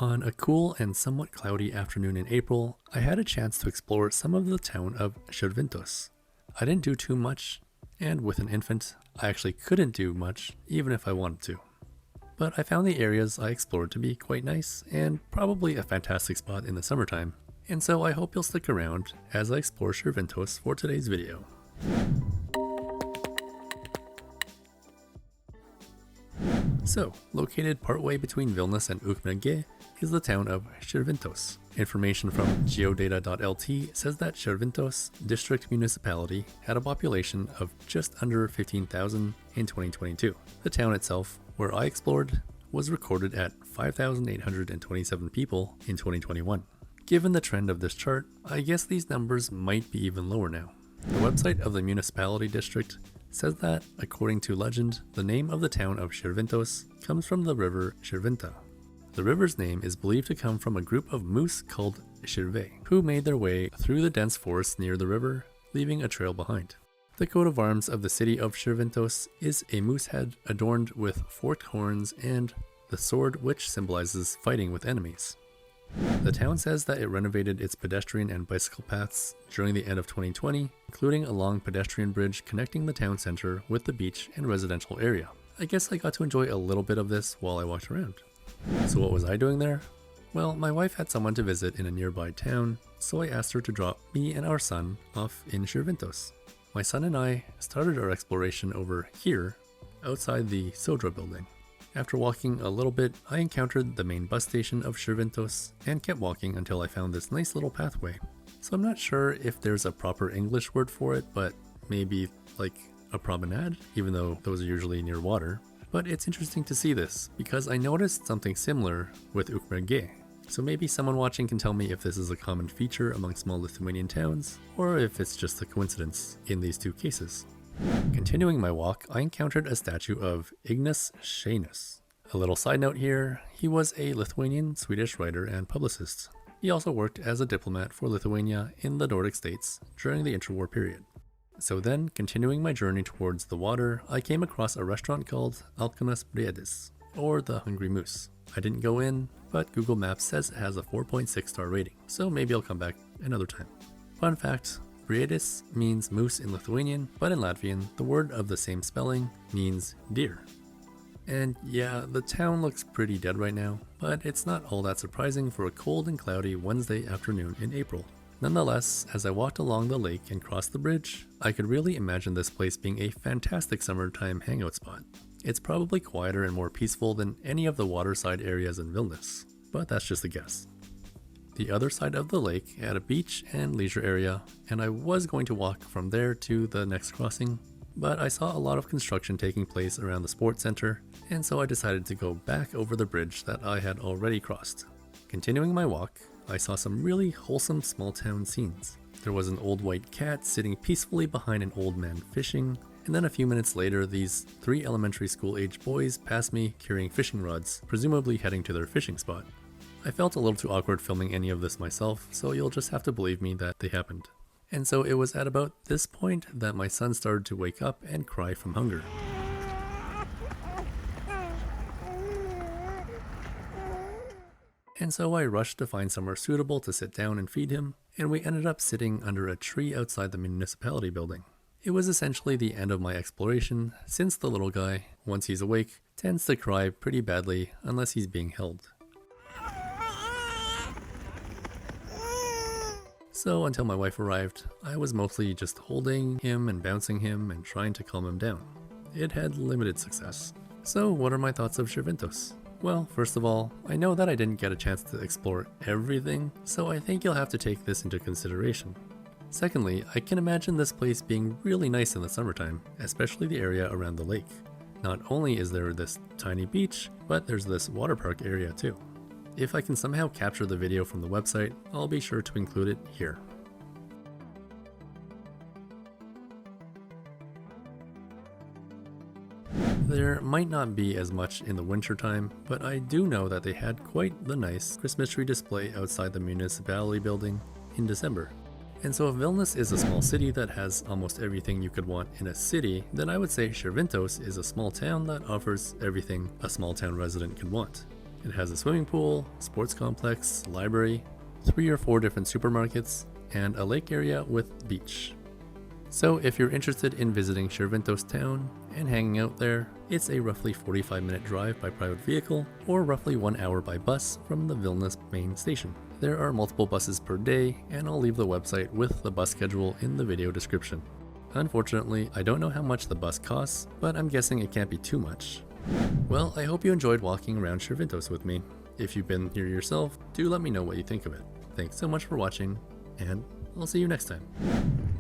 On a cool and somewhat cloudy afternoon in April, I had a chance to explore some of the town of Širvintos. I didn't do too much, and with an infant, I actually couldn't do much even if I wanted to. But I found the areas I explored to be quite nice and probably a fantastic spot in the summertime, and so I hope you'll stick around as I explore Širvintos for today's video. So, located partway between Vilnius and Ukmergė is the town of Širvintos. Information from geodata.lt says that Širvintos district municipality had a population of just under 15,000 in 2022. The town itself, where I explored, was recorded at 5,827 people in 2021. Given the trend of this chart, I guess these numbers might be even lower now. The website of the municipality district says that, according to legend, the name of the town of Širvintos comes from the river Širvinta. The river's name is believed to come from a group of moose called Širvė, who made their way through the dense forest near the river, leaving a trail behind. The coat of arms of the city of Širvintos is a moose head adorned with forked horns and the sword, which symbolizes fighting with enemies. The town says that it renovated its pedestrian and bicycle paths during the end of 2020, including a long pedestrian bridge connecting the town center with the beach and residential area. I guess I got to enjoy a little bit of this while I walked around. So what was I doing there? Well, my wife had someone to visit in a nearby town, so I asked her to drop me and our son off in Širvintos. My son and I started our exploration over here, outside the Sodra building. After walking a little bit, I encountered the main bus station of Širvintos and kept walking until I found this nice little pathway. So I'm not sure if there's a proper English word for it, but maybe like a promenade, even though those are usually near water. But it's interesting to see this, because I noticed something similar with Ukmergė. So maybe someone watching can tell me if this is a common feature among small Lithuanian towns, or if it's just a coincidence in these two cases. Continuing my walk, I encountered a statue of Ignas Šeinius. A little side note here, he was a Lithuanian-Swedish writer and publicist. He also worked as a diplomat for Lithuania in the Nordic states during the interwar period. So then, continuing my journey towards the water, I came across a restaurant called Alkanas Briedis, or the Hungry Moose. I didn't go in, but Google Maps says it has a 4.6 star rating, so maybe I'll come back another time. Fun fact, Briedis means moose in Lithuanian, but in Latvian, the word of the same spelling means deer. And yeah, the town looks pretty dead right now, but it's not all that surprising for a cold and cloudy Wednesday afternoon in April. Nonetheless, as I walked along the lake and crossed the bridge, I could really imagine this place being a fantastic summertime hangout spot. It's probably quieter and more peaceful than any of the waterside areas in Vilnius, but that's just a guess. The other side of the lake had a beach and leisure area, and I was going to walk from there to the next crossing, but I saw a lot of construction taking place around the sports center, and so I decided to go back over the bridge that I had already crossed. Continuing my walk, I saw some really wholesome small town scenes. There was an old white cat sitting peacefully behind an old man fishing, and then a few minutes later these 3 elementary school age boys passed me carrying fishing rods, presumably heading to their fishing spot. I felt a little too awkward filming any of this myself, so you'll just have to believe me that they happened. And so it was at about this point that my son started to wake up and cry from hunger. And so I rushed to find somewhere suitable to sit down and feed him, and we ended up sitting under a tree outside the municipality building. It was essentially the end of my exploration, since the little guy, once he's awake, tends to cry pretty badly unless he's being held. So until my wife arrived, I was mostly just holding him and bouncing him and trying to calm him down. It had limited success. So what are my thoughts of Širvintos? Well, first of all, I know that I didn't get a chance to explore everything, so I think you'll have to take this into consideration. Secondly, I can imagine this place being really nice in the summertime, especially the area around the lake. Not only is there this tiny beach, but there's this water park area too. If I can somehow capture the video from the website, I'll be sure to include it here. There might not be as much in the winter time, but I do know that they had quite the nice Christmas tree display outside the municipality building in December. And so if Vilnius is a small city that has almost everything you could want in a city, then I would say Širvintos is a small town that offers everything a small town resident could want. It has a swimming pool, sports complex, library, 3 or 4 different supermarkets, and a lake area with beach. So if you're interested in visiting Širvintos town and hanging out there, it's a roughly 45-minute drive by private vehicle or roughly 1 hour by bus from the Vilnius main station. There are multiple buses per day, and I'll leave the website with the bus schedule in the video description. Unfortunately, I don't know how much the bus costs, but I'm guessing it can't be too much. Well, I hope you enjoyed walking around Širvintos with me. If you've been here yourself, do let me know what you think of it. Thanks so much for watching, and I'll see you next time.